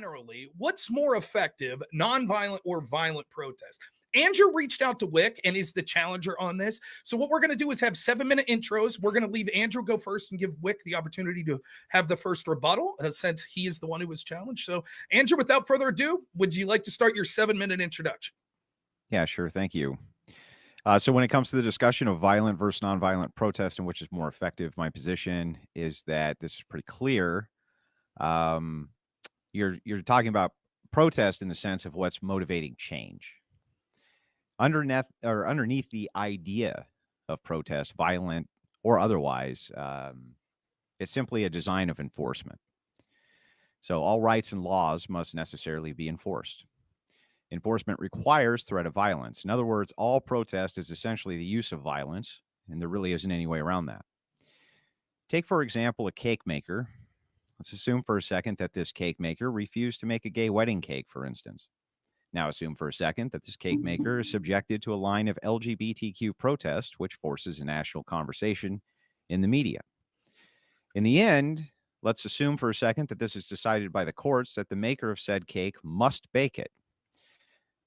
generally, what's more effective, nonviolent or violent protest? Andrew reached out to Whick and is the challenger on this. So what we're going to do is have 7-minute intros. We're going to leave Andrew go first and give Whick the opportunity to have the first rebuttal since he is the one who was challenged. So Andrew, without further ado, would you like to start your 7-minute introduction? Yeah, sure. Thank you. So when it comes to the discussion of violent versus nonviolent protest and which is more effective, my position is that this is pretty clear. You're talking about protest in the sense of what's motivating change. Underneath the idea of protest, violent or otherwise, it's simply a design of enforcement. So all rights and laws must necessarily be enforced. Enforcement requires threat of violence. In other words, all protest is essentially the use of violence, and there really isn't any way around that. Take, for example, a cake maker. Let's assume for a second that this cake maker refused to make a gay wedding cake, for instance. Now assume for a second that this cake maker is subjected to a line of LGBTQ protest, which forces a national conversation in the media. In the end, let's assume for a second that this is decided by the courts that the maker of said cake must bake it.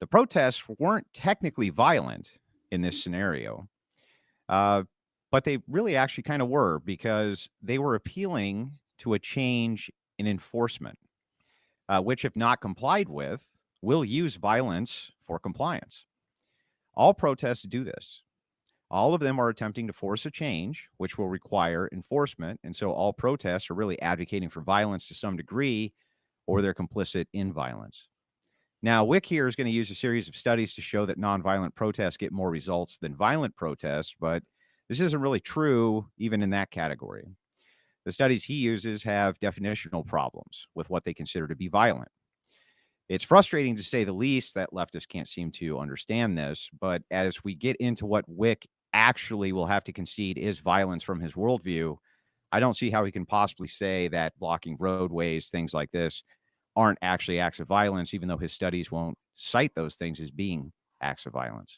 The protests weren't technically violent in this scenario, but they really actually kind of were because they were appealing to a change in enforcement, which, if not complied with, will use violence for compliance. All protests do this. All of them are attempting to force a change, which will require enforcement. And so all protests are really advocating for violence to some degree, or they're complicit in violence. Now, Whick here is going to use a series of studies to show that nonviolent protests get more results than violent protests, but this isn't really true even in that category. The studies he uses have definitional problems with what they consider to be violent. It's frustrating to say the least that leftists can't seem to understand this, but as we get into what Whick actually will have to concede is violence from his worldview, I don't see how he can possibly say that blocking roadways, things like this, aren't actually acts of violence, even though his studies won't cite those things as being acts of violence.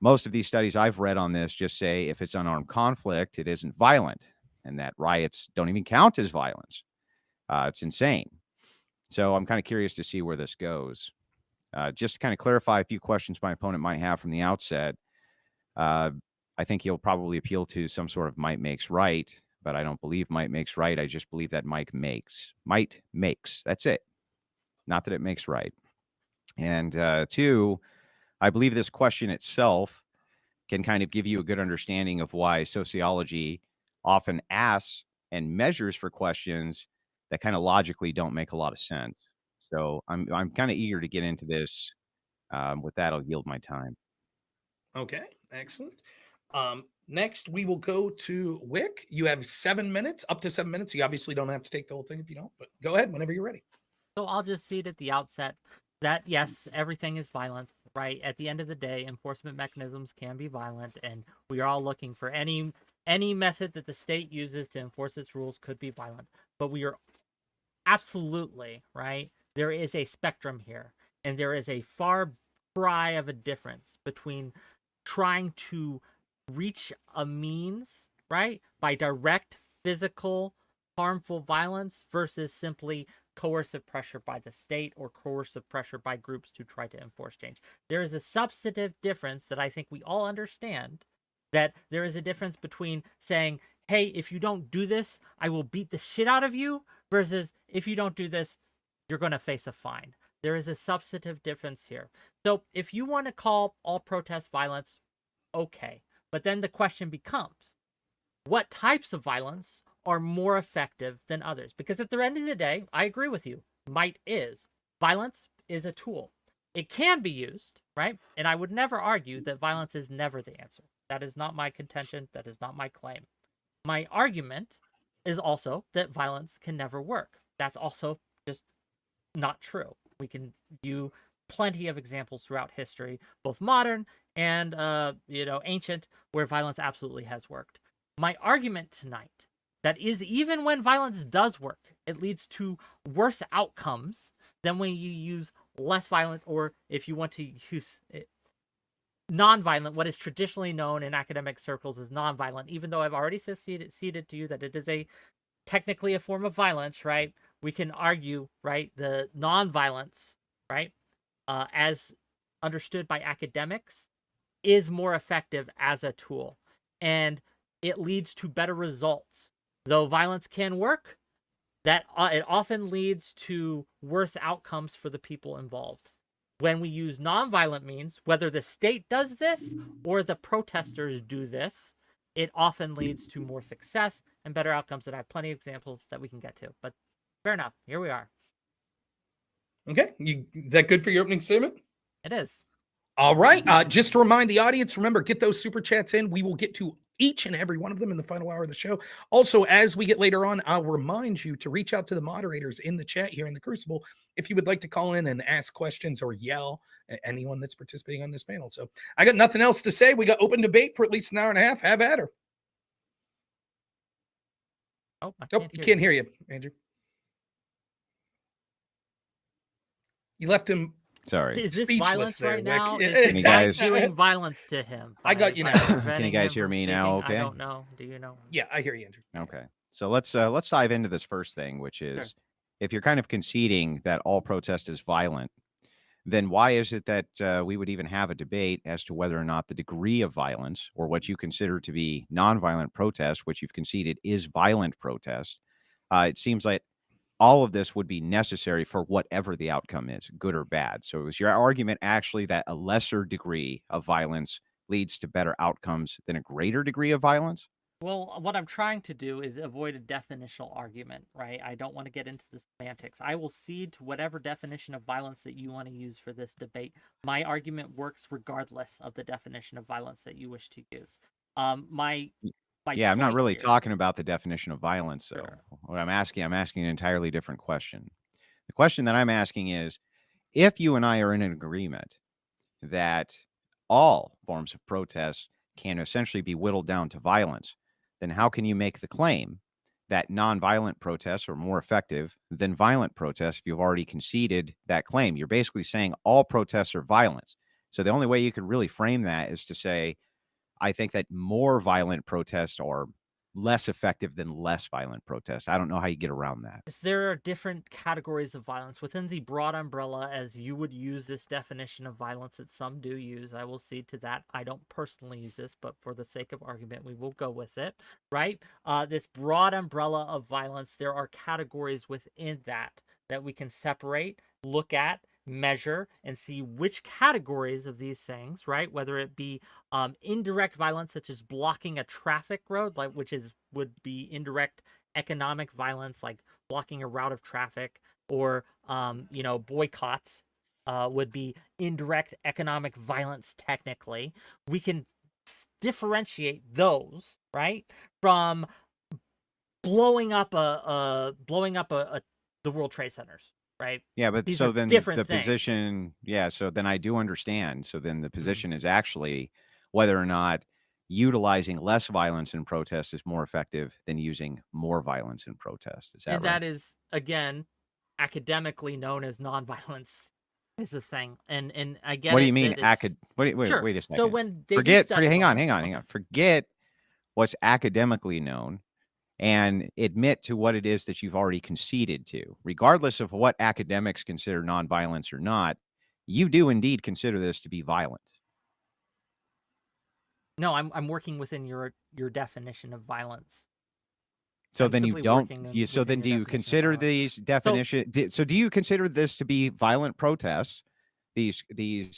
Most of these studies I've read on this just say if it's unarmed conflict, it isn't violent, and that riots don't even count as violence. It's insane. So I'm kind of curious to see where this goes. Just to kind of clarify a few questions my opponent might have from the outset, I think he'll probably appeal to some sort of might makes right, but I don't believe might makes right. I just believe that might makes. That's it. Not that it makes right. And two, I believe this question itself can kind of give you a good understanding of why sociology often asks and measures for questions that kind of logically don't make a lot of sense. So I'm kind of eager to get into this. With that, I'll yield my time. Okay, excellent. Next, we will go to Whick. You have 7 minutes, up to 7 minutes. You obviously don't have to take the whole thing if you don't, but go ahead whenever you're ready. So I'll just cede at the outset that, yes, everything is violent, right? At the end of the day, enforcement mechanisms can be violent, and we are all looking for any method that the state uses to enforce its rules could be violent. But we are absolutely, right? There is a spectrum here, and there is a far cry of a difference between trying to reach a means, right, by direct physical harmful violence versus simply coercive pressure by the state or coercive pressure by groups to try to enforce change. There is a substantive difference that I think we all understand, that there is a difference between saying, hey, if you don't do this, I will beat the shit out of you, versus if you don't do this, you're going to face a fine. There is a substantive difference here. So if you want to call all protest violence, okay. But then the question becomes, what types of violence are more effective than others? Because at the end of the day, I agree with you. Might is. Violence is a tool. It can be used, right? And I would never argue that violence is never the answer. That is not my contention. That is not my claim. My argument is also that violence can never work. That's also just not true. We can view plenty of examples throughout history, both modern and ancient, where violence absolutely has worked. My argument tonight, that is, even when violence does work, it leads to worse outcomes than when you use less violent, or if you want to use non-violent, what is traditionally known in academic circles as non-violent, even though I've already ceded to you that it is technically a form of violence, right? we can argue, right, the nonviolence, right, as understood by academics, is more effective as a tool, and it leads to better results. Though violence can work, that it often leads to worse outcomes for the people involved. When we use nonviolent means, whether the state does this or the protesters do this, it often leads to more success and better outcomes. And I have plenty of examples that we can get to. But fair enough. Here we are. Okay. Is that good for your opening statement? It is. All right. Just to remind the audience, remember, get those super chats in. We will get to each and every one of them in the final hour of the show. Also, as we get later on, I'll remind you to reach out to the moderators in the chat here in the Crucible if you would like to call in and ask questions or yell at anyone that's participating on this panel. So I got nothing else to say. We got open debate for at least an hour and a half. Have at her. Oh, I can't hear you, Andrew. You left him. Sorry. Is this violence there, right now? Can you guys doing violence to him? I got you now. Can you guys hear me now? Okay. I don't know. Do you know? Yeah, I hear you, Andrew. Okay. So let's dive into this first thing, which is if you're kind of conceding that all protest is violent, then why is it that we would even have a debate as to whether or not the degree of violence or what you consider to be nonviolent protest, which you've conceded is violent protest? It seems like all of this would be necessary for whatever the outcome is, good or bad. So is your argument actually that a lesser degree of violence leads to better outcomes than a greater degree of violence? Well, what I'm trying to do is avoid a definitional argument, right? I don't want to get into the semantics. I will cede to whatever definition of violence that you want to use for this debate. My argument works regardless of the definition of violence that you wish to use. I'm not really talking about the definition of violence, though. Sure. What I'm asking an entirely different question. The question that I'm asking is, if you and I are in an agreement that all forms of protest can essentially be whittled down to violence, then how can you make the claim that nonviolent protests are more effective than violent protests if you've already conceded that claim? You're basically saying all protests are violence. So the only way you could really frame that is to say, I think that more violent protests are less effective than less violent protests. I don't know how you get around that. There are different categories of violence within the broad umbrella, as you would use this definition of violence that some do use. I will cede to that. I don't personally use this, but for the sake of argument, we will go with it, right? This broad umbrella of violence, there are categories within that we can separate, look at, measure, and see which categories of these things, right, whether it be indirect violence such as blocking a traffic road, like would be indirect economic violence like blocking a route of traffic, or boycotts would be indirect economic violence. Technically, we can differentiate those, right, from blowing up the World Trade Centers. Right. Yeah, but These so are then different the things. position, so then I do understand. So then the position is actually whether or not utilizing less violence in protest is more effective than using more violence in protest. Is that And right? that is, again, academically known as nonviolence is the thing. And I get What do it you mean? that Wait Sure. a second. So when they hang on. Forget what's academically known and admit to what it is that you've already conceded to. Regardless of what academics consider nonviolence or not, you do indeed consider this to be violent. No, I'm working within your definition of violence. So I'm then you simply don't. working So then within do your you definition of consider violence. these definitions? So do you consider this to be violent protests? These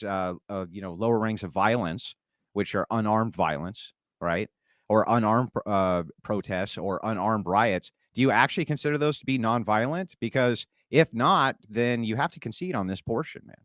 lower ranks of violence, which are unarmed violence, right? Or unarmed protests or unarmed riots. Do you actually consider those to be nonviolent? Because if not, then you have to concede on this portion, man.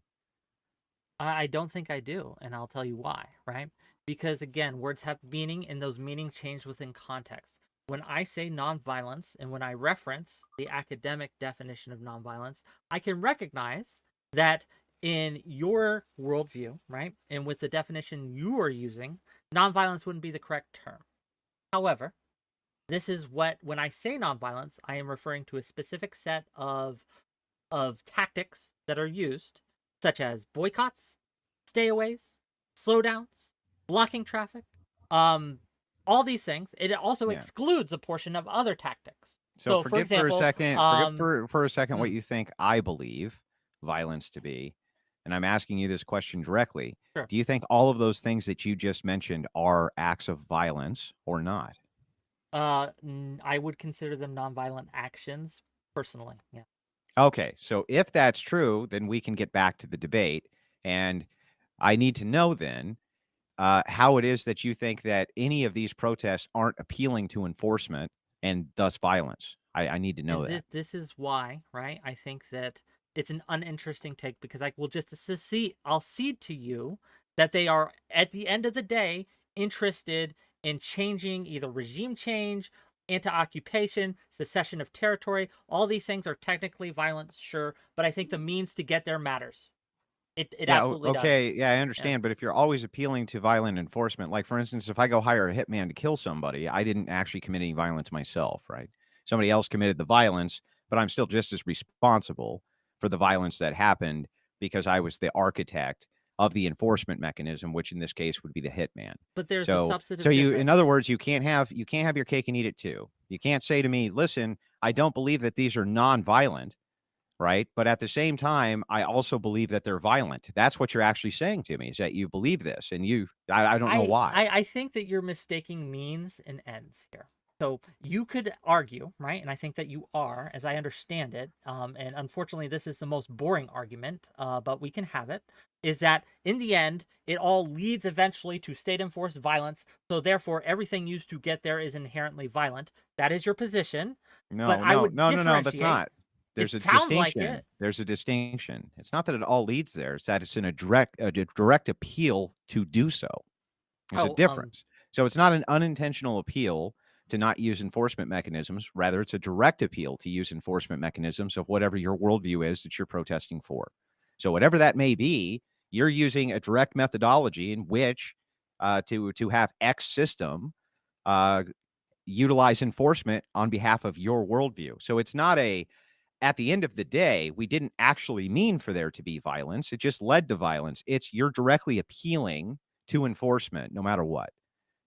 I don't think I do, and I'll tell you why, right? Because again, words have meaning, and those meanings change within context. When I say nonviolence, and when I reference the academic definition of nonviolence, I can recognize that in your worldview, right, and with the definition you are using, nonviolence wouldn't be the correct term. However, this is when I say nonviolence, I am referring to a specific set of tactics that are used, such as boycotts, stayaways, slowdowns, blocking traffic, all these things. It also excludes a portion of other tactics, So for forget for a example, second, for a second what mm. you think I believe violence to be. And I'm asking you this question directly. Sure. Do you think all of those things that you just mentioned are acts of violence or not? I would consider them nonviolent actions personally. Yeah. Okay, so if that's true, then we can get back to the debate. And I need to know then how it is that you think that any of these protests aren't appealing to enforcement and thus violence. I need to know And that. this is why, right? I think that it's an uninteresting take because I will just see I'll cede to you that they are at the end of the day interested in changing either regime change, anti-occupation, secession of territory. All these things are technically violent, sure, but I think the means to get there matters. It Yeah, absolutely does. okay, yeah, I Yeah. understand, but if you're always appealing to violent enforcement, like, for instance, if I go hire a hitman to kill somebody, I didn't actually commit any violence myself, right? Somebody else committed the violence, but I'm still just as responsible for the violence that happened because I was the architect of the enforcement mechanism, which in this case would be the hitman. But there's a So substantive you, in other difference. words, you can't have your cake and eat it too. You can't say to me, "Listen, I don't believe that these are non-violent." Right? But at the same time, I also believe that they're violent. That's what you're actually saying to me is that you believe this and I don't know why. I think that you're mistaking means and ends here. So you could argue, right? And I think that you are, as I understand it. And unfortunately, this is the most boring argument, but we can have it. Is that in the end, it all leads eventually to state enforced violence. So therefore, everything used to get there is inherently violent. That is your position. But No, I no, would no, no, no, that's differentiate. not. It There's a sounds like distinction. it. There's a distinction. It's not that it all leads there. It's that it's in a direct appeal to do so. There's a Oh, difference. So it's not an unintentional appeal to not use enforcement mechanisms. Rather, it's a direct appeal to use enforcement mechanisms of whatever your worldview is that you're protesting for. So whatever that may be, you're using a direct methodology in which to have X system uh, utilize enforcement on behalf of your worldview. So it's not at the end of the day, we didn't actually mean for there to be violence. It just led to violence. It's you're directly appealing to enforcement no matter what.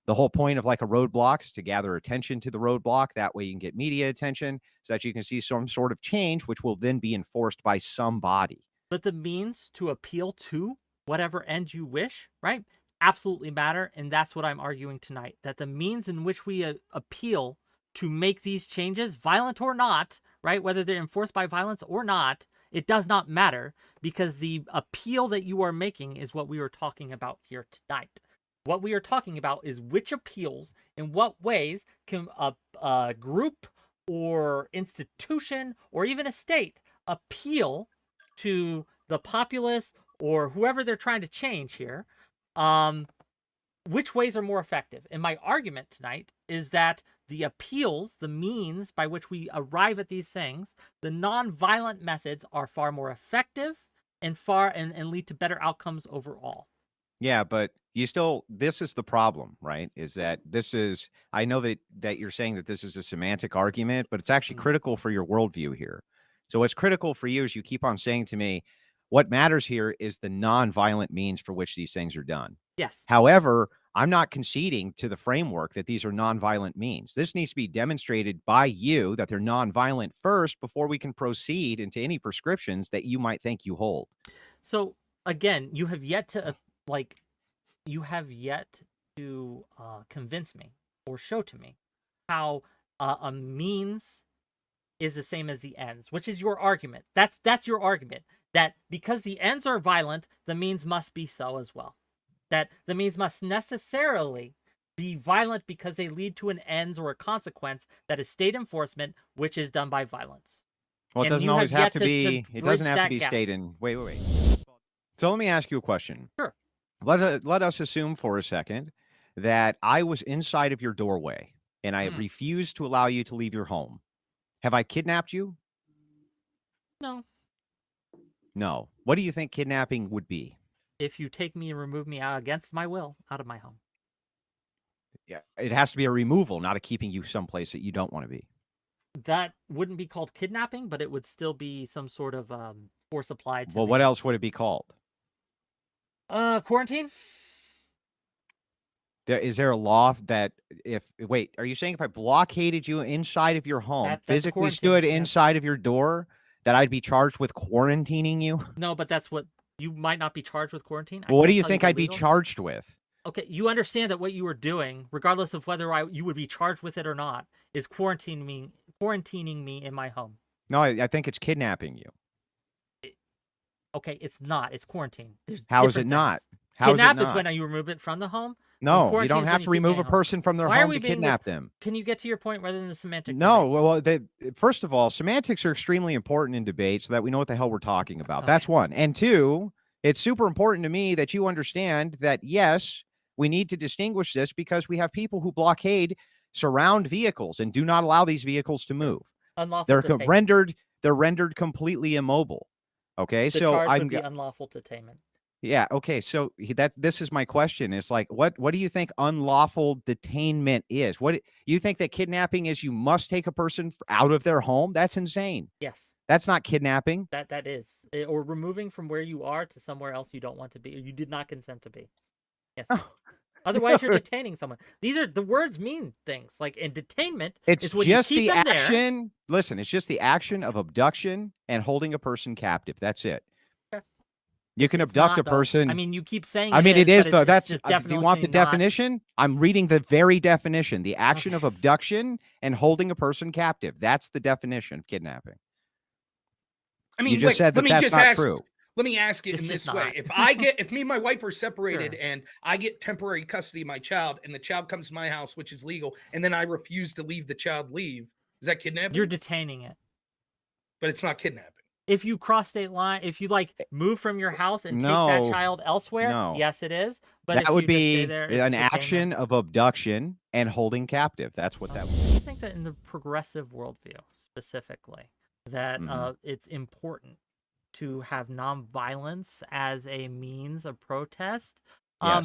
The whole point of like a roadblock is to gather attention to the roadblock. That way you can get media attention so that you can see some sort of change, which will then be enforced by somebody. But the means to appeal to whatever end you wish, right, absolutely matter. And that's what I'm arguing tonight, that the means in which we appeal to make these changes, violent or not, right, whether they're enforced by violence or not, it does not matter because the appeal that you are making is what we are talking about here tonight. What we are talking about is which appeals, in what ways can a group or institution or even a state appeal to the populace or whoever they're trying to change here, which ways are more effective? And my argument tonight is that the appeals, the means by which we arrive at these things, the non-violent methods are far more effective and and lead to better outcomes overall. Yeah, but this is the problem, right? Is that I know that you're saying that this is a semantic argument, but it's actually critical for your worldview here. So what's critical for you is you keep on saying to me, what matters here is the non-violent means for which these things are done. Yes. However, I'm not conceding to the framework that these are non-violent means. This needs to be demonstrated by you that they're non-violent first before we can proceed into any prescriptions that you might think you hold. So again, you have yet to convince me or show to me how a means is the same as the ends, which is your argument. That's your argument, that because the ends are violent, the means must be so as well. That the means must necessarily be violent because they lead to an ends or a consequence that is state enforcement, which is done by violence. Well, it And doesn't you always have have yet to to be. It bridge doesn't have to that be gap. state in. Wait. So let me ask you a question. Sure. Let us assume for a second that I was inside of your doorway and I refused to allow you to leave your home. Have I kidnapped you? No. No. What do you think kidnapping would be? If you take me and remove me against my will out of my home. Yeah, it has to be a removal, not a keeping you someplace that you don't want to be. That wouldn't be called kidnapping, but it would still be some sort of force applied to Well, me. what else would it be called? Quarantine? Is there a law that wait, are you saying if I blockaded you inside of your home, That's physically quarantine, stood yes. inside of your door, that I'd be charged with quarantining you? No, but that's what you might not be charged with quarantine. I Well, what do can't you tell think the I'd be legal. charged with? Okay, you understand that what you were doing, regardless of whether you would be charged with it or not, is quarantining me in my home. No, I think it's kidnapping you. Okay, it's not. It's quarantine. There's How is it different not? things. How is it Kidnap is not? when you remove it from the home. No, you quarantine don't is have when to you keep remove it a at home. person from their Why are home we to being kidnap them. Can you get to your point rather than the semantic No, debate? well, first of all, semantics are extremely important in debate so that we know what the hell we're talking about. Okay. That's one. And two, it's super important to me that you understand that, yes, we need to distinguish this because we have people who blockade surround vehicles and do not allow these vehicles to move. Unlawful They're detainment. rendered completely immobile. Okay, The so charge would be unlawful detainment. yeah. Okay. So this is my question. It's like, what do you think unlawful detainment is? What you think that kidnapping is? You must take a person out of their home. That's insane. Yes. That's not kidnapping. That is, or removing from where you are to somewhere else you don't want to be, or you did not consent to be. Yes. Oh. Otherwise, you're detaining someone. These are the words mean things. Like in detainment, It's when just you keep the them action. There. Listen, it's just the action of abduction and holding a person captive. That's it. Okay. You can abduct a person. I mean, you keep saying. I mean, it is though. That's Do you want the definition? I'm reading the very definition. The action of abduction and holding a person captive. That's the definition of kidnapping. I mean, you just said that's not true. Let me ask you in this way. If me and my wife are separated and I get temporary custody of my child and the child comes to my house, which is legal, and then I refuse to leave the child is that kidnapping? You're detaining it. But it's not kidnapping. If you cross state line, if you like move from your house and take that child elsewhere, yes, it is. But that would be an detainment. action of abduction and holding captive. That's what that would be. I think that in the progressive worldview specifically, that it's important to have nonviolence as a means of protest.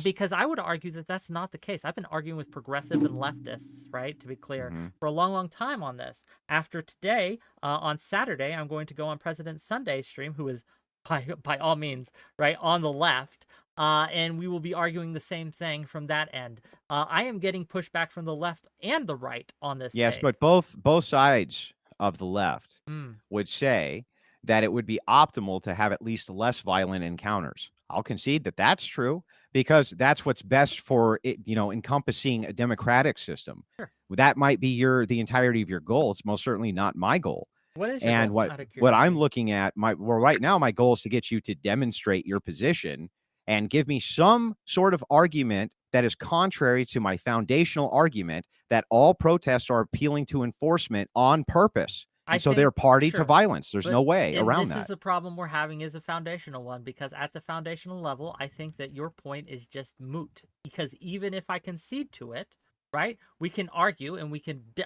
Because I would argue that that's not the case. I've been arguing with progressive and leftists, right, to be clear, for a long, long time on this. After today, on Saturday, I'm going to go on President Sunday's stream, who is by all means, right, on the left, and we will be arguing the same thing from that end. I am getting pushback from the left and the right on this. Yes, but both sides of the left would say that it would be optimal to have at least less violent encounters. I'll concede that that's true because that's what's best for it, encompassing a democratic system. Sure. That might be the entirety of your goal. It's most certainly not my goal. What is your goal? What I'm looking at, right now, my goal is to get you to demonstrate your position and give me some sort of argument that is contrary to my foundational argument that all protests are appealing to enforcement on purpose. And so they're party to violence. There's no way around that. This is the problem we're having is a foundational one, because at the foundational level, I think that your point is just moot. Because even if I concede to it, right, we can argue and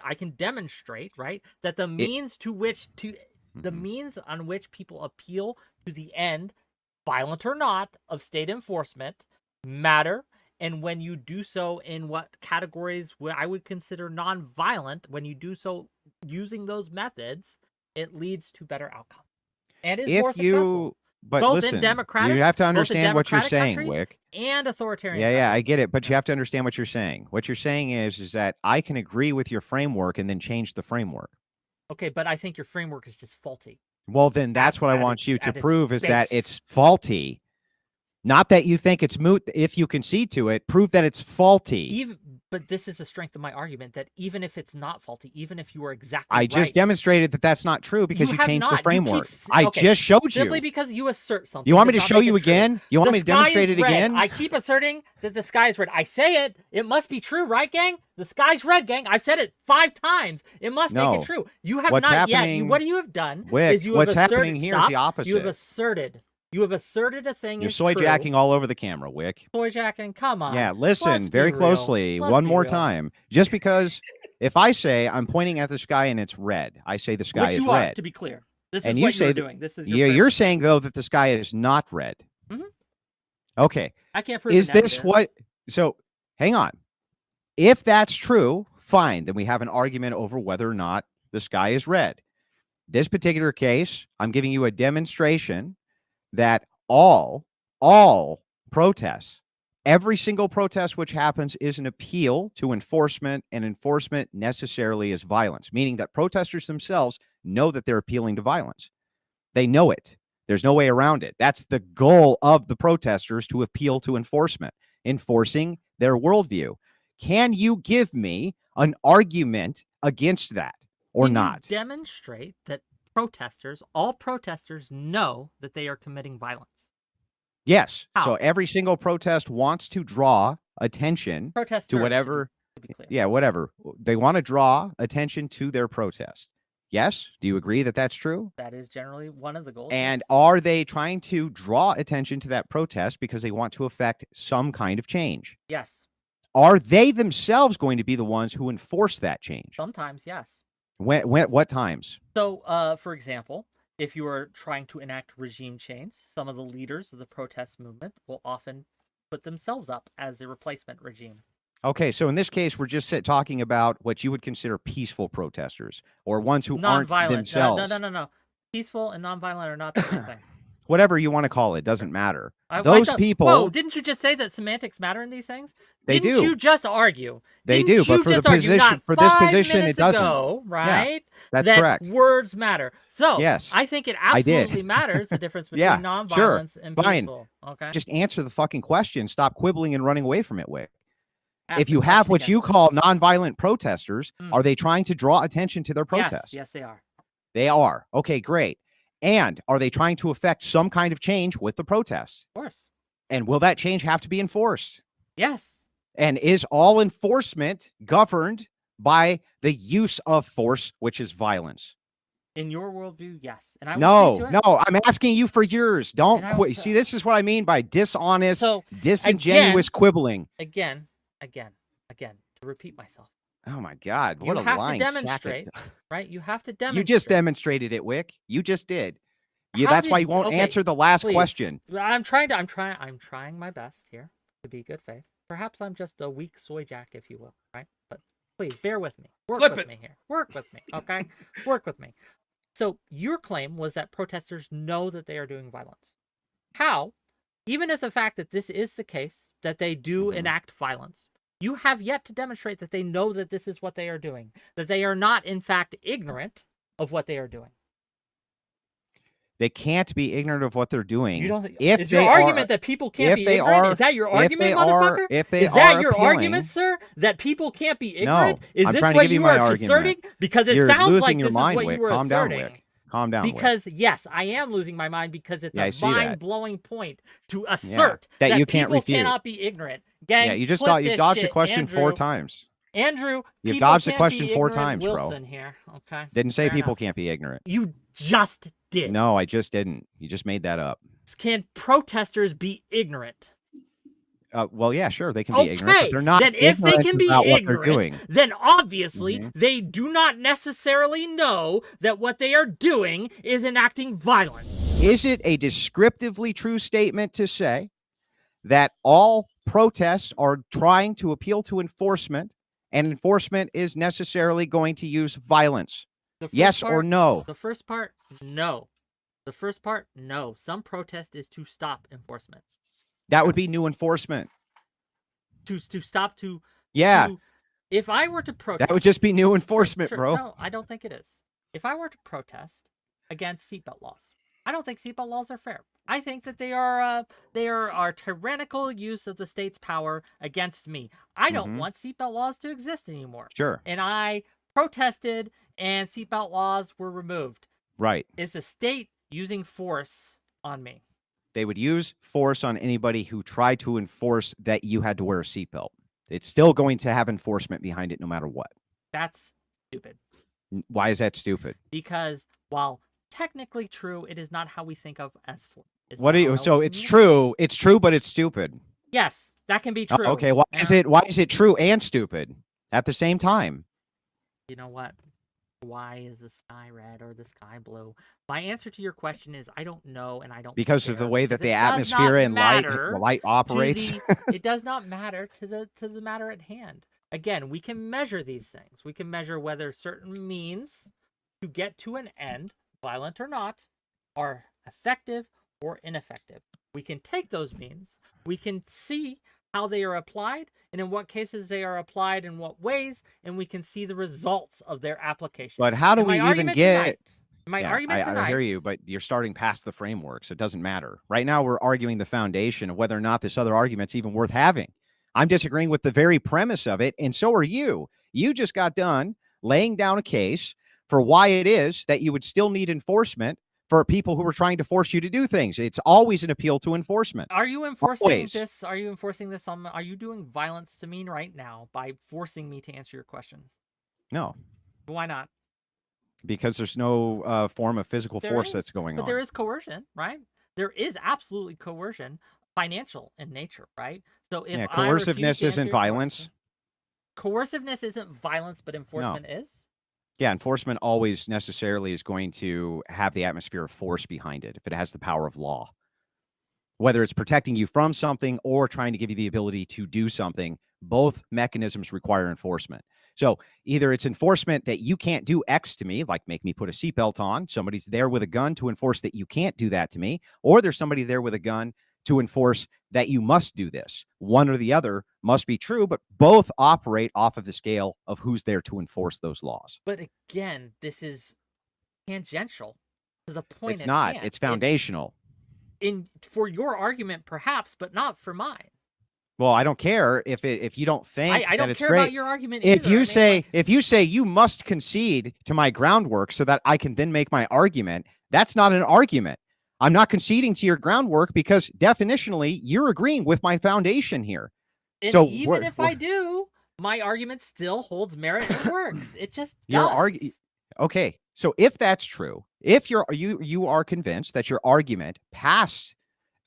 I can demonstrate, right, that the means the means on which people appeal to the end, violent or not, of state enforcement matter. And when you do so in what categories I would consider non-violent, when you do so using those methods, it leads to better outcomes. And is more successful. But both listen, in democratic, you have to understand what you're saying, Whick. And authoritarian. Yeah, I get it. But you have to understand what you're saying. What you're saying is that I can agree with your framework and then change the framework. Okay, but I think your framework is just faulty. Well, then that's what I want you to prove is that it's faulty. Not that you think it's moot if you concede to it. Prove that it's faulty. But this is the strength of my argument, that even if it's not faulty, even if you are exactly right. I just demonstrated that that's not true because you changed the framework. I just showed you. Simply because you assert something. You want me to show you again? You want me to demonstrate it again? I keep asserting that the sky is red. I say it. It must be true, right, gang? The sky's red, gang. I've said it 5 times. It must make it true. You have not yet. What you have done is you have asserted. What's happening here is the opposite. You have asserted. You have asserted a thing. You're soy-jacking all over the camera, Whick. Soy-jacking, come on. Yeah, listen very closely one more time. Just because if I say I'm pointing at the sky and it's red, I say the sky is red. To be clear, this is what you're doing. This is you're saying though that the sky is not red. Okay. I can't prove. Is this what? So hang on. If that's true, fine. Then we have an argument over whether or not the sky is red. This particular case, I'm giving you a demonstration that all protests, every single protest which happens is an appeal to enforcement, and enforcement necessarily is violence, meaning that protesters themselves know that they're appealing to violence. They know it. There's no way around it. That's the goal of the protesters, to appeal to enforcement, enforcing their worldview. Can you give me an argument against that or Can not? you demonstrate that all protesters know that they are committing violence? Yes. How? So every single protest wants to draw attention Protester, to whatever. to be clear. Yeah, whatever. They want to draw attention to their protest. Yes? Do you agree that that's true? That is generally one of the goals. And are they trying to draw attention to that protest because they want to affect some kind of change? Yes. Are they themselves going to be the ones who enforce that change? Sometimes, yes. What times? So, for example, if you are trying to enact regime change, some of the leaders of the protest movement will often put themselves up as the replacement regime. Okay, so in this case, we're just talking about what you would consider peaceful protesters, or ones who aren't themselves. No. Peaceful and nonviolent are not the same thing. Whatever you want to call it, doesn't matter. People. Whoa, didn't you just say that semantics matter in these things? They didn't do. you just argue? They Didn't do, but you for the just argue position, not for this 5 position, it minutes doesn't. ago, right? That's that correct. Words matter. So Yes, I think it I did. absolutely matters the difference between Yeah, nonviolence and fine. peaceful. Okay. Just answer the fucking question. Stop quibbling and running away from it, Whick. Ask If the you have question what again. you call nonviolent protesters, are they trying to draw attention to their protest? Yes, they are. They are. Okay, great. And are they trying to affect some kind of change with the protest? Of course. And will that change have to be enforced? Yes. And is all enforcement governed by the use of force, which is violence? In your worldview, yes. And I will No, say to it, no, I'm asking you for yours. Don't And I will quit. say- See, this is what I mean by dishonest, So, disingenuous quibbling. again, to repeat myself. Oh my God, You what a have to line. Sack it. demonstrate, right? You have to You demonstrate. just demonstrated it, Whick. You just did. How That's why did- you won't okay, answer the last Please. question. I'm trying my best here to be good faith. Perhaps I'm just a weak soy jack, if you will, right? But please bear with me. Work Flip with it. me here. Work with me, okay? Work with me. So your claim was that protesters know that they are doing violence. How? Even if the fact that this is the case, that they do enact violence, you have yet to demonstrate that they know that this is what they are doing, that they are not, in fact, ignorant of what they are doing. They can't be ignorant of what they're doing. You don't. If Is your they argument are, that people can't be if they ignorant? are- Is that your if argument, they are- motherfucker? if they Is that are your appealing- argument, sir? That people can't be ignorant? Is I'm this trying to what give you you my are argument. asserting? Because it You're sounds losing like your this mind, is what Whick. you were Calm down, asserting. Whick. Calm down, Whick. Because yes, I am losing my mind because it's Yeah, I a see that. mind-blowing point to assert that you can't people refute. cannot be ignorant. Gang, Yeah, you just flip you this dodged the shit, question Andrew. 4 times. Andrew, You've people dodged the can't question be 4 ignorant, times, bro. Wilson here. Okay. Didn't say Fair people enough. can't be ignorant. You just did. No, I just didn't. You just made that up. Can protesters be ignorant? Well, yeah, sure, they can be ignorant, Okay, but they're not then if they ignorant can be about what they're ignorant, doing. then obviously Mhm. they do not necessarily know that what they are doing is enacting violence. Is it a descriptively true statement to say that all protests are trying to appeal to enforcement, and enforcement is necessarily going to use violence? The first Yes or part- no? The first part, no. The first part, no. Some protest is to stop enforcement. That would be new enforcement. To stop to Yeah, to- if I were to protest, that would just be new enforcement, Sure, bro. No, I don't think it is. If I were to protest against seatbelt laws, I don't think seatbelt laws are fair. I think that they are tyrannical use of the state's power against me. I don't want seatbelt laws to exist anymore. Sure, And I protested, and seatbelt laws were removed. right. Is the state using force on me? They would use force on anybody who tried to enforce that you had to wear a seatbelt. It's still going to have enforcement behind it no matter what. That's stupid. Why is that stupid? Because while technically true, it is not how we think of as force. It's What not are you? how So we it's think. true. It's true, but it's stupid. Yes, that can be Oh, true. okay. Why is it? Why is it true and stupid at the same time? You know what? Why is the sky red or the sky blue? My answer to your question is I don't know, and I don't Because of the care, way that because the it does atmosphere not and light matter to operates. it does not matter to the matter at hand. Again, we can measure these things. We can measure whether certain means to get to an end, violent or not, are effective or ineffective. We can take those means. We can see how they are applied, and in what cases they are applied in what ways, and we can see the results of their application. But how do And we my even argument get? tonight, my Yeah, argument I tonight, hear you, but you're starting past the framework, so it doesn't matter. Right now, we're arguing the foundation of whether or not this other argument's even worth having. I'm disagreeing with the very premise of it, and so are you. You just got done laying down a case for why it is that you would still need enforcement for people who are trying to force you to do things. It's always an appeal to enforcement. are you enforcing Always. this? Are you enforcing this on? Are you doing violence to me right now by forcing me to answer your question? No, Why not? because there's no form of physical There force is, that's going but on. there is coercion, right? There is absolutely coercion, financial in nature, right? So if Yeah, I refuse coerciveness to answer isn't your violence. coerciveness isn't violence, but enforcement is. Yeah, enforcement always necessarily is going to have the atmosphere of force behind it if it has the power of law. Whether it's protecting you from something or trying to give you the ability to do something, both mechanisms require enforcement. So either it's enforcement that you can't do X to me, like make me put a seatbelt on, somebody's there with a gun to enforce that you can't do that to me, or there's somebody there with a gun to enforce that you must do this. One or the other must be true, but both operate off of the scale of who's there to enforce those laws. But again, this is tangential to the point. It's at not. hand. It's foundational. For your argument, perhaps, but not for mine. Well, I don't care if you don't think I don't that it's care great. about your argument. If either. you I mean, say like, if you say you must concede to my groundwork so that I can then make my argument, that's not an argument. I'm not conceding to your groundwork because definitionally you're agreeing with my foundation here. and So even if I do, my argument still holds merit and works. It just does. Okay, so if that's true, if you are convinced that your argument passed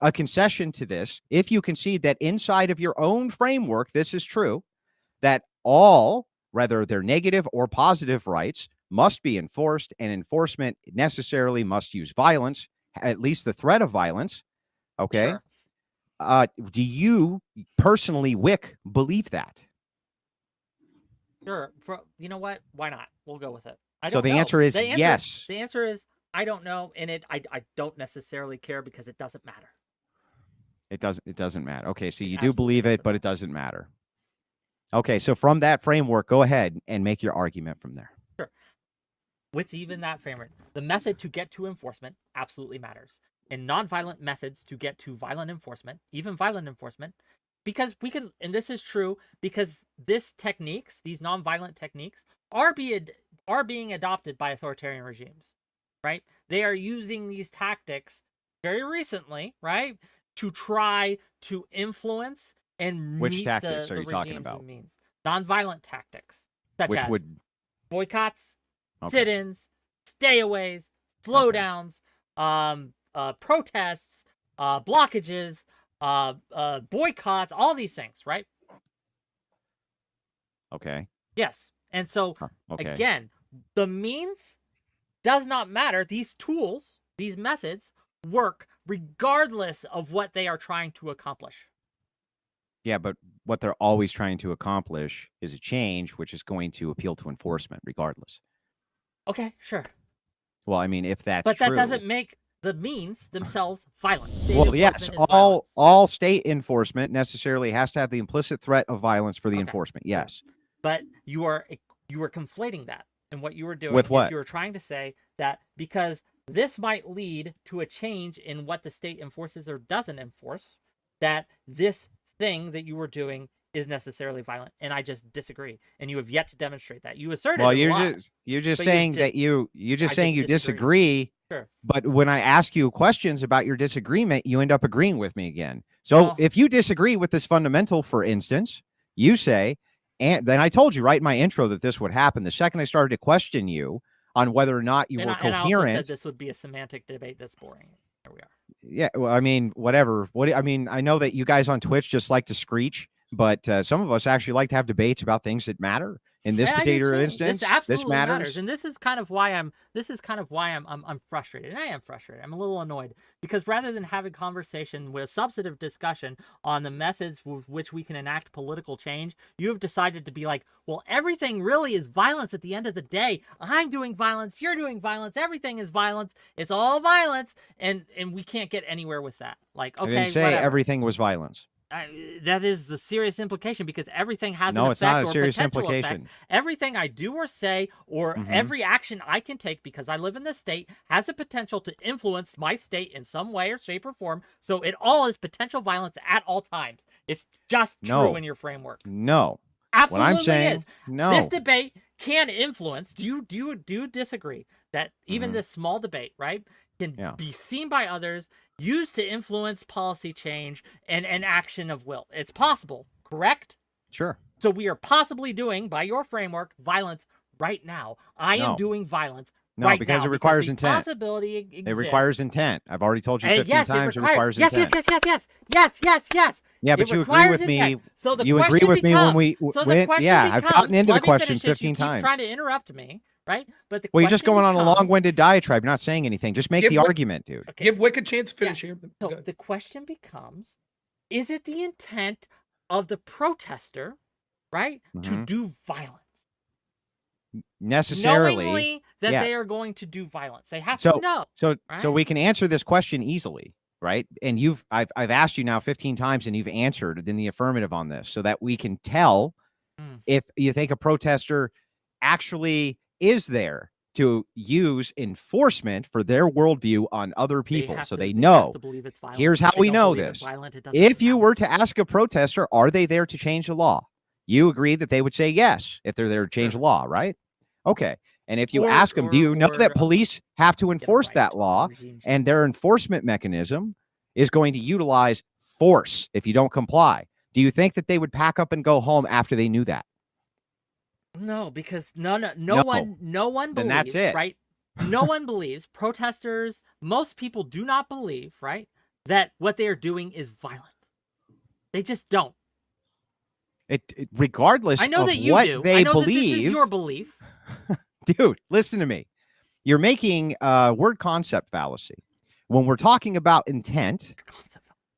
a concession to this, if you concede that inside of your own framework this is true, that all, whether they're negative or positive rights, must be enforced, and enforcement necessarily must use violence, at least the threat of violence. Okay. Sure. Do you personally, Whick, believe that? Sure. You know what? Why not? We'll go with it. So the answer is yes. The answer is I don't know, and I don't necessarily care because it doesn't matter. It doesn't matter. Okay, so you Absolutely do believe it, but it doesn't matter. Okay, so from that framework, go ahead and make your argument from there. Sure. With even that framework, the method to get to enforcement absolutely matters. And nonviolent methods to get to violent enforcement, even violent enforcement, because we can, and this is true because these nonviolent techniques are being adopted by authoritarian regimes, right? They are using these tactics very recently, right, to try to influence and which tactics are you talking about? Nonviolent tactics, such which as would boycotts, sit-ins, stayaways, slowdowns, protests, blockages, boycotts, all these things, right? Okay. Yes. And so, again, the means does not matter. These tools, these methods work regardless of what they are trying to accomplish. Yeah, but what they're always trying to accomplish is a change, which is going to appeal to enforcement regardless. Okay, sure. Well, I mean, if that's true. But that doesn't make the means themselves violent. Well, yes, all state enforcement necessarily has to have the implicit threat of violence for the enforcement. Yes. But you are conflating that. And what you were doing with what? You were trying to say that because this might lead to a change in what the state enforces or doesn't enforce, that this thing that you were doing is necessarily violent, and I just disagree. And you have yet to demonstrate that. You asserted. Well, you're just saying that you disagree. Sure. But when I ask you questions about your disagreement, you end up agreeing with me again. So if you disagree with this fundamental, for instance, you say, and then I told you right in my intro that this would happen. The second I started to question you on whether or not you were coherent, and I also said this would be a semantic debate that's boring. There we are. Yeah, well, I mean, whatever. I mean, I know that you guys on Twitch just like to screech, but some of us actually like to have debates about things that matter. In this particular instance, this absolutely matters. matters, and this is kind of why I'm frustrated, and I am frustrated. I'm a little annoyed because rather than having conversation with a substantive discussion on the methods with which we can enact political change, you have decided to be like, well, everything really is violence at the end of the day. I'm doing violence, you're doing violence, everything is violence. It's all violence, and we can't get anywhere with that. Like, okay, I didn't say whatever. everything was violence. That is the serious implication, because everything has No, an it's not effect a or serious potential effect. implication. Everything I do or say, or Mhm. every action I can take because I live in this state, has a potential to influence my state in some way or shape or form. So it all is potential violence at all times. It's just true No. in your framework. No. What I'm Absolutely saying, is. no. This debate can influence. Do you disagree that even Mhm. this small debate, right, can Yeah. be seen by others, used to influence policy change and action of will? It's possible, correct? Sure. So we are possibly doing, by your framework, violence right now. I am No. doing violence No, right because now it requires the intent. possibility exists. It requires intent. I've already told you 15 yes, times it it requires yes, intent. yes. Yeah, It but you agree requires with me. intent. So the You agree question with me when becomes- we So the went. question Yeah, I've becomes, gotten into the let me question finish this. 15 You keep times. trying to interrupt me, right? But the Well, you're just question going on a becomes- long-winded diatribe. You're not saying anything. Just make Give the Whick- argument, dude. Okay. Give Wick a chance to finish here. So Go ahead. the question becomes, is it the intent of the protester, right, to Mhm. do violence? Necessarily. Knowingly that yeah. they are going to do violence. They have So, to know. so right? we can answer this question easily, right? And I've asked you now 15 times, and you've answered in the affirmative on this, so that we can tell if you think a protester actually is there to use enforcement for their worldview on other people, so they know. have to believe it's violent. Here's If how they we don't know believe it's this. violent, it doesn't If you count. were to ask a protester, are they there to change the law? You agree that they would say yes if they're there to change the law, right? Okay. And if you ask them, do you know that police have to enforce that law, and their enforcement mechanism is going to utilize force if you don't comply? Do you think that they would pack up and go home after they knew that? No, because no No. one believes, Then that's it. right? No one believes. Protesters, most people do not believe, right, that what they are doing is violent. They just don't. Regardless I know of that you what do. they I know believe, that this is your belief. Dude, listen to me. You're making word concept fallacy. When we're talking about intent,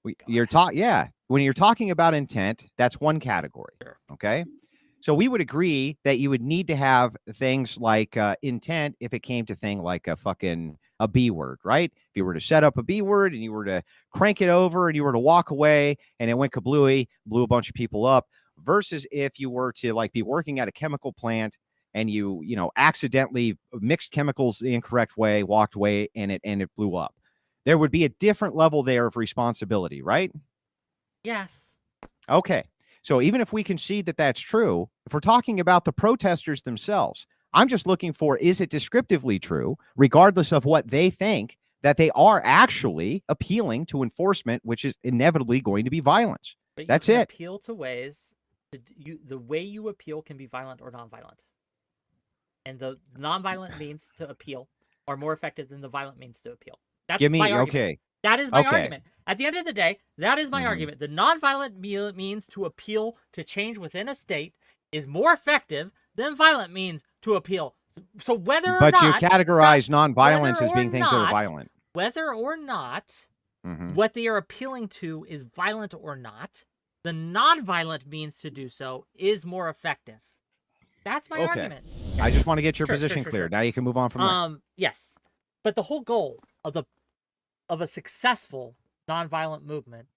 when you're talking about intent, that's one category. Sure. Okay. So we would agree that you would need to have things like intent if it came to thing like a B word, right? If you were to set up a B word and you were to crank it over and you were to walk away and it went kablooey, blew a bunch of people up, versus if you were to like be working at a chemical plant and you accidentally mixed chemicals the incorrect way, walked away, and it blew up. There would be a different level there of responsibility, right? Yes. Okay. So even if we concede that that's true, if we're talking about the protesters themselves, I'm just looking for, is it descriptively true, regardless of what they think, that they are actually appealing to enforcement, which is inevitably going to be violence? But That's you can it. appeal to ways. The way you appeal can be violent or nonviolent. And the nonviolent means to appeal are more effective than the violent means to appeal. That's my argument. Okay. That is my Okay. argument. At the end of the day, that is my argument. The nonviolent means to appeal to change within a state is more effective than violent means to appeal. So whether or But not... you categorize nonviolence whether as being or things that are not- violent. Whether or not what they are appealing to is violent or not, the nonviolent means to do so is more effective. That's my argument. I just want to get your Sure, position sure, clear. sure. Now you can move on from there. Yes. But the whole goal of a successful nonviolent movement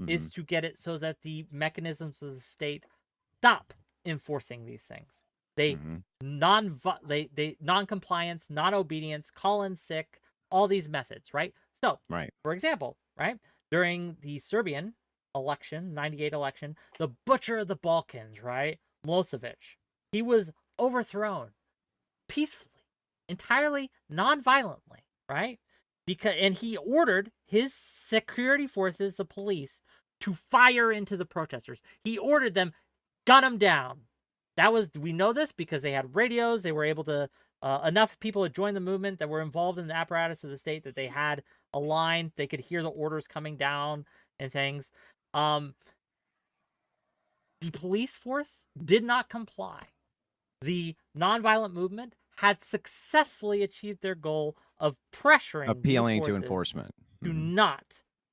is to get it so that the mechanisms of the state stop enforcing these things. They non-compliance, non-obedience, call in sick, all these methods, right? So, for example, right, during the Serbian election, 98 election, the butcher of the Balkans, right, Milosevic, he was overthrown peacefully, entirely non-violently, right? And he ordered his security forces, the police, to fire into the protesters. He ordered them, gun them down. We know this because they had radios. They were able to, enough people had joined the movement that were involved in the apparatus of the state that they had a line. They could hear the orders coming down and things. The police force did not comply. The nonviolent movement had successfully achieved their goal of pressuring Appealing these to forces enforcement. to not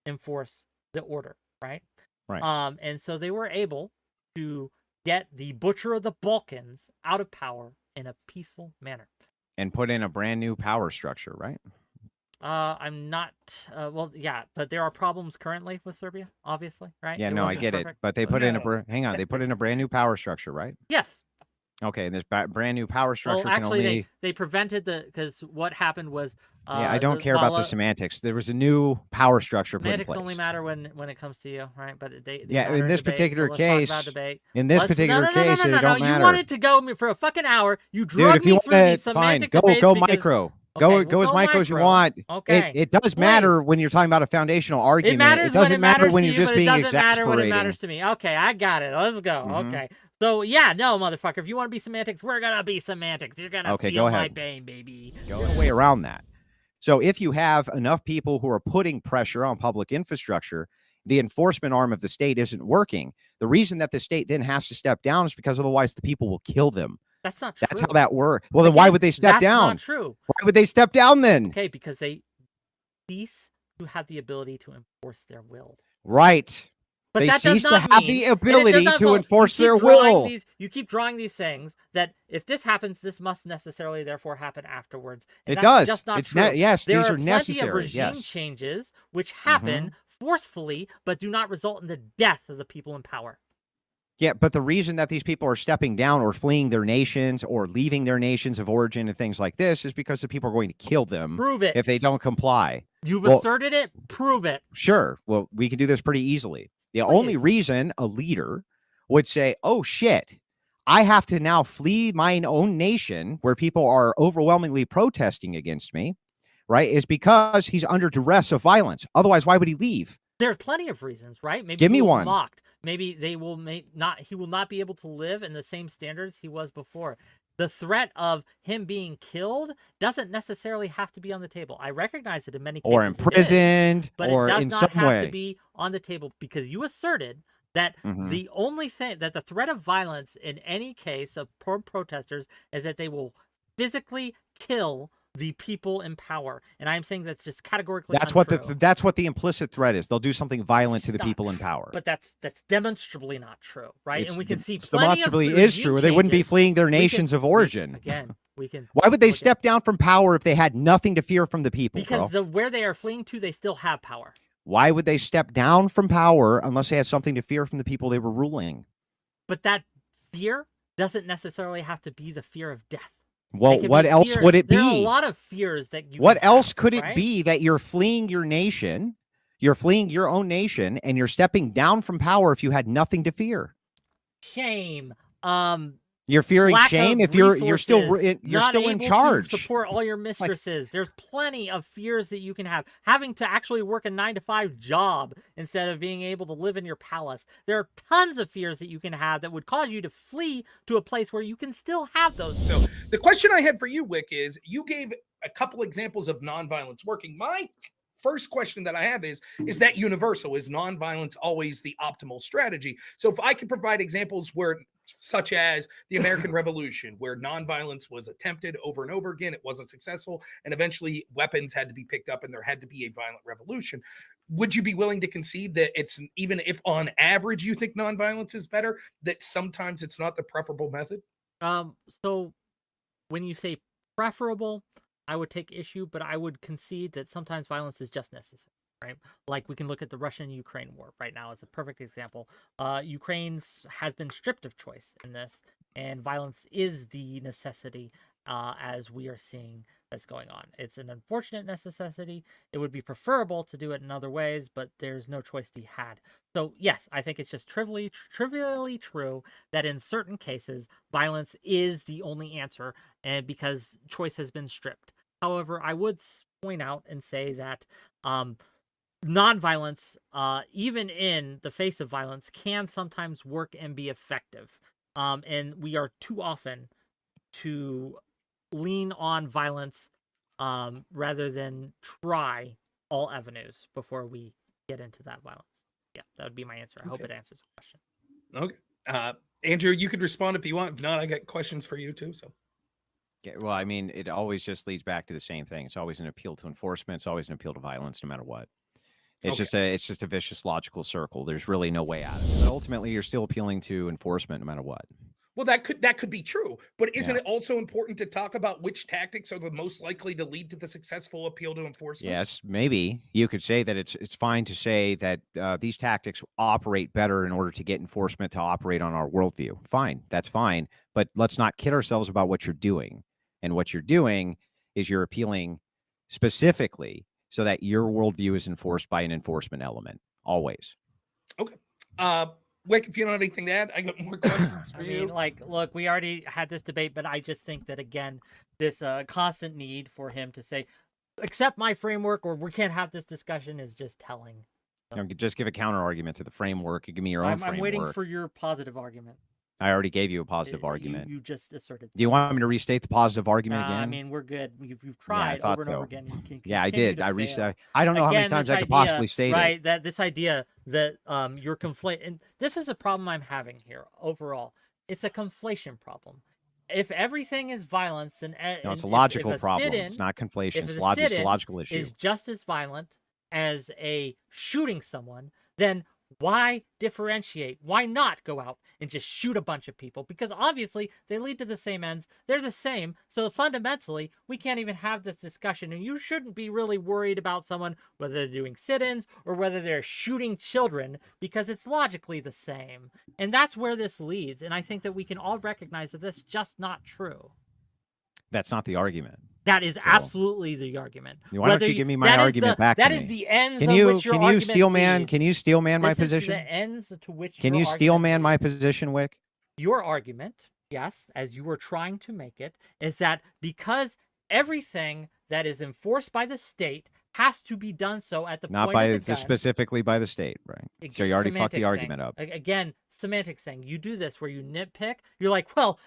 enforce the order, right? Right. And so they were able to get the butcher of the Balkans out of power in a peaceful manner. And put in a brand new power structure, right? I'm not. Well, yeah, but there are problems currently with Serbia, obviously, right? Yeah, It no, I wasn't get it. perfect. But they put in a No. hang on, they put in a brand new power structure, right? Yes. Okay, and this brand new power Well, structure can actually, only. they prevented because what happened was Yeah, I don't care about the semantics. There was a new power structure put in semantics only place. matter when it comes to you, right? But they Yeah, matter in this debate, particular so let's talk about case, debate. in this No, particular no, no, no, case, no, they no, no. don't You matter. wanted to go for a fucking hour. You Dude, drug if you me through these want to, fine, semantic go debates because micro. okay, Go we'll go as go micro as you micro. want. Okay, It does please. matter when you're talking about a foundational It argument. matters It doesn't when it matter matters when to you're you, just but it being doesn't matter when it exasperating. matters to me. Okay, I got it. Let's go. Okay. So yeah, no, motherfucker. If you want to be semantics, we're gonna be semantics. You're gonna Okay, feel go my ahead. pain, baby. Go a way around that. So if you have enough people who are putting pressure on public infrastructure, the enforcement arm of the state isn't working. The reason that the state then has to step down is because otherwise the people will kill them. That's not true. That's how that works. Well, then why would they step down? That's not true. Why would they step down then? Okay, because they cease to have the ability to enforce their will. Right. But they that does cease to not have mean, the ability to enforce their drawing will. You keep drawing these things that if this happens, this must necessarily therefore happen afterwards. And It that's does. Just not It's true. yes, there these are are plenty necessary. of regime Yes. changes which happen forcefully, but do not result in the death of the people in power. Yeah, but the reason that these people are stepping down or fleeing their nations or leaving their nations of origin and things like this is because the people are going to kill them. Prove it. If they don't comply. You've asserted it. Prove it. Sure. Well, we can do this pretty easily. The Please. only reason a leader would say, oh, shit, I have to now flee my own nation where people are overwhelmingly protesting against me, right, is because he's under duress of violence. Otherwise, why would he leave? There are plenty of reasons, right? Maybe Give me one. Mocked. Maybe they will he will not be able to live in the same standards he was before. The threat of him being killed doesn't necessarily have to be on the table. I recognize it in many cases. Or imprisoned, but or it does in not some have way. to be on the table because you asserted that the only thing that the threat of violence in any case of protesters is that they will physically kill the people in power, and I'm saying that's just categorically untrue. That's what the implicit threat is. They'll do something violent to the people in power. But that's demonstrably not true, right? And we can see plenty demonstrably is true. Or they wouldn't be fleeing their nations of origin. We can. Why would they step down from power if they had nothing to fear from the people? Because where they are fleeing to, they still have power. Why would they step down from power unless they had something to fear from the people they were ruling? But that fear doesn't necessarily have to be the fear of death. Well, what else would it be? There are a lot of fears that you. What else could it be that you're fleeing your nation, you're fleeing your own nation, and you're stepping down from power if you had nothing to fear? Shame. You're fearing shame if you're still in charge. To support all your mistresses. There's plenty of fears that you can have. Having to actually work a 9-to-5 job instead of being able to live in your palace. There are tons of fears that you can have that would cause you to flee to a place where you can still have those. So the question I had for you, Whick, is you gave a couple examples of nonviolence working. My first question that I have is that universal? Is nonviolence always the optimal strategy? So if I could provide examples where, such as the American Revolution, where nonviolence was attempted over and over again, it wasn't successful, and eventually weapons had to be picked up and there had to be a violent revolution. Would you be willing to concede that it's, even if on average you think nonviolence is better, that sometimes it's not the preferable method? So when you say preferable, I would take issue, but I would concede that sometimes violence is just necessary, right? Like we can look at the Russian-Ukraine war right now as a perfect example. Ukraine has been stripped of choice in this, and violence is the necessity as we are seeing that's going on. It's an unfortunate necessity. It would be preferable to do it in other ways, but there's no choice to be had. So yes, I think it's just trivially true that in certain cases, violence is the only answer, and because choice has been stripped. However, I would point out and say that nonviolence, even in the face of violence, can sometimes work and be effective. And we are too often to lean on violence rather than try all avenues before we get into that violence. Yeah, that would be my answer. I hope it answers the question. Okay. Andrew, you could respond if you want. If not, I got questions for you too. So. Yeah, well, I mean, it always just leads back to the same thing. It's always an appeal to enforcement. It's always an appeal to violence, no matter what. It's just a vicious logical circle. There's really no way out of it. But ultimately, you're still appealing to enforcement, no matter what. Well, that could be true, but isn't Yeah. it also important to talk about which tactics are the most likely to lead to the successful appeal to enforcement? Yes, maybe you could say that it's fine to say that these tactics operate better in order to get enforcement to operate on our worldview. Fine, that's fine, but let's not kid ourselves about what you're doing. And what you're doing is you're appealing specifically so that your worldview is enforced by an enforcement element always. Okay. Wick, if you don't have anything to add, I got more questions for I you. mean, like, look, we already had this debate, but I just think that, again, this constant need for him to say, accept my framework or we can't have this discussion is just telling. Just give a counter argument to the framework. You give me your own framework. I'm waiting for your positive argument. I already gave you a positive argument. You just asserted. Do you want me to restate the positive argument again? I mean, we're good. You've tried thought over and over so. again. You Yeah, I continue did. to I fail. I don't know how many Again, times this I could idea, possibly state it. right? That this idea that you're conflating, and this is a problem I'm having here overall. It's a conflation problem. If everything is violence, then No, it's a if logical a problem. sit-in- It's not conflation. if It's a a sit-in logical issue. is just as violent as a shooting someone, then why differentiate? Why not go out and just shoot a bunch of people? Because obviously they lead to the same ends. They're the same. So fundamentally, we can't even have this discussion. And you shouldn't be really worried about someone, whether they're doing sit-ins or whether they're shooting children, because it's logically the same. And that's where this leads. And I think that we can all recognize that that's just not true. That's not the argument. That is absolutely the argument. Why don't you give me my argument back to me? That is the ends Can you of which your argument steel man? leads. Can you steel man my This is position? the ends to which Can your you steel argument man my leads. position, Wick? Your argument, yes, as you were trying to make it, is that because everything that is enforced by the state has to be done so at the Not point by of the gun. specifically by the state, right? So you already fucked the argument up. Again, semantics saying you do this where you nitpick. You're like, well,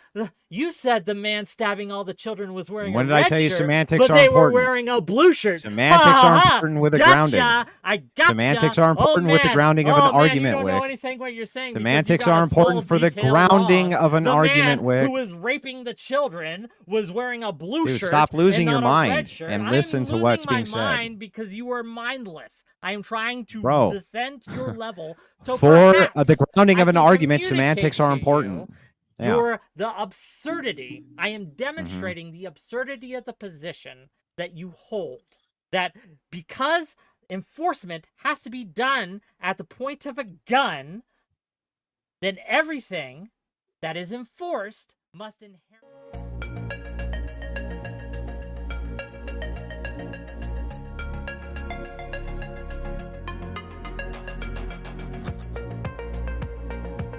you said the man stabbing all the children was wearing When a did I red tell you shirt, semantics but are they important? were wearing a blue shirt. Semantics are important with the grounding. I gotcha. Semantics are important with the grounding of an argument, You don't know Wick. anything what you're saying. Semantics because you got are a important small for the detail grounding wrong. of an The argument, man Wick. who was raping the children was wearing a blue Dude, shirt. stop losing and your not a red mind shirt. and I'm listen to what's losing being my said. mind because you are mindless. I am trying to Bro. descend to your level. So For perhaps the grounding of I an can argument, communicate semantics are to important. you Yeah. the absurdity. I am demonstrating the absurdity of the position that you hold. That because enforcement has to be done at the point of a gun, then everything that is enforced must inherently...